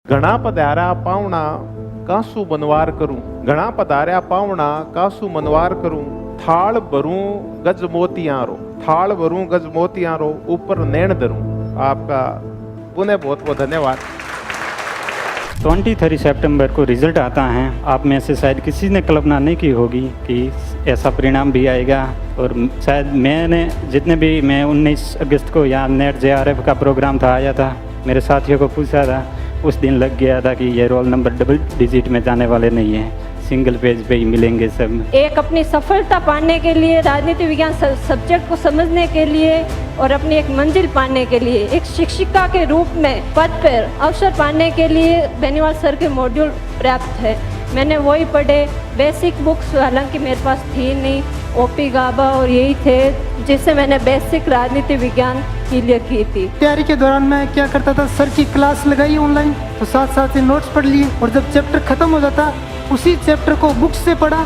घणा पधार्या पावणा कासू मनवार करूं, घणा पधार्या पावणा कासू मनवार करूं, थाल भरूं गज मोतियारो, थाल भरूं गज मोतियारो, ऊपर नैन धरूं। आपका पुनः बहुत बहुत धन्यवाद। 23 सितंबर को रिजल्ट आता है। आप में से शायद किसी ने कल्पना नहीं की होगी कि ऐसा परिणाम भी आएगा। और शायद मैं 19 अगस्त को यहाँ नेट JRF का प्रोग्राम था, आया था, मेरे साथियों को पूछा था, उस दिन लग गया था कि ये रोल नंबर डबल डिजिट में जाने वाले नहीं हैं, सिंगल पेज पे ही मिलेंगे सब। एक अपनी सफलता पाने के लिए, राजनीति विज्ञान सब्जेक्ट को समझने के लिए और अपनी एक मंजिल पाने के लिए, एक शिक्षिका के रूप में पद पर अवसर पाने के लिए बेनीवाल सर के मॉड्यूल पर्याप्त है। मैंने वही पढ़े। बेसिक बुक्स हालांकि मेरे पास थी नहीं, OP गाबा और यही थे जिससे मैंने बेसिक राजनीति विज्ञान क्लियर की थी। तैयारी के दौरान मैं क्या करता था, सर की क्लास लगाई ऑनलाइन तो साथ साथ ही नोट्स पढ़ लिए, और जब चैप्टर खत्म हो जाता उसी चैप्टर को बुक से पढ़ा,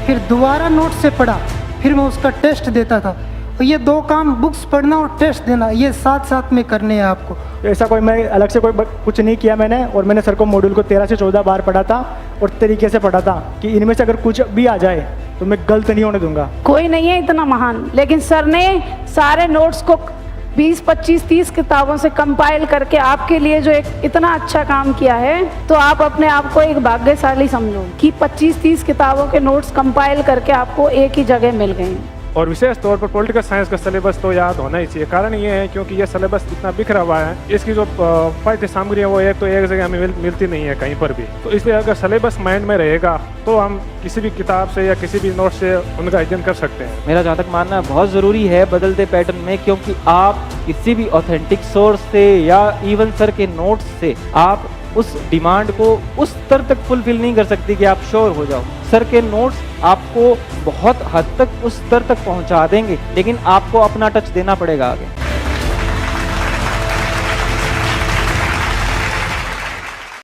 फिर दोबारा नोट से पढ़ा, फिर मैं उसका टेस्ट देता था। तो ये दो काम, बुक्स पढ़ना और टेस्ट देना, ये साथ साथ में करने हैं आपको। ऐसा कोई मैं अलग से कोई कुछ नहीं किया मैंने, और मैंने सर को मॉड्यूल को 13 से 14 बार पढ़ा था और तरीके से पढ़ा था कि इनमें से अगर कुछ भी आ जाए तो मैं गलत नहीं होने दूंगा। कोई नहीं है इतना महान, लेकिन सर ने सारे नोट्स को 20, 25, 30 किताबों से कंपाइल करके आपके लिए जो एक इतना अच्छा काम किया है, तो आप अपने आप को एक भाग्यशाली समझो कि 25-30 किताबों के नोट्स कंपाइल करके आपको एक ही जगह मिल गए। और विशेष तौर पर पॉलिटिकल साइंस का सिलेबस तो याद होना ही चाहिए। कारण ये है क्योंकि ये सिलेबस इतना बिखरा हुआ है, इसकी जो पाठ्य सामग्री है वो एक जगह हमें मिलती नहीं है कहीं पर भी। तो इसलिए अगर सिलेबस माइंड में रहेगा तो हम किसी भी किताब से या किसी भी नोट से उनका अध्ययन कर सकते हैं। मेरा जहाँ तक मानना है बहुत ज़रूरी है बदलते पैटर्न में, क्योंकि आप किसी भी ऑथेंटिक सोर्स से या इवन सर के नोट्स से आप उस डिमांड को उस स्तर तक फुलफिल नहीं कर सकती कि आप श्योर हो जाओ। सर के नोट्स आपको बहुत हद तक उस स्तर तक पहुंचा देंगे, लेकिन आपको अपना टच देना पड़ेगा आगे।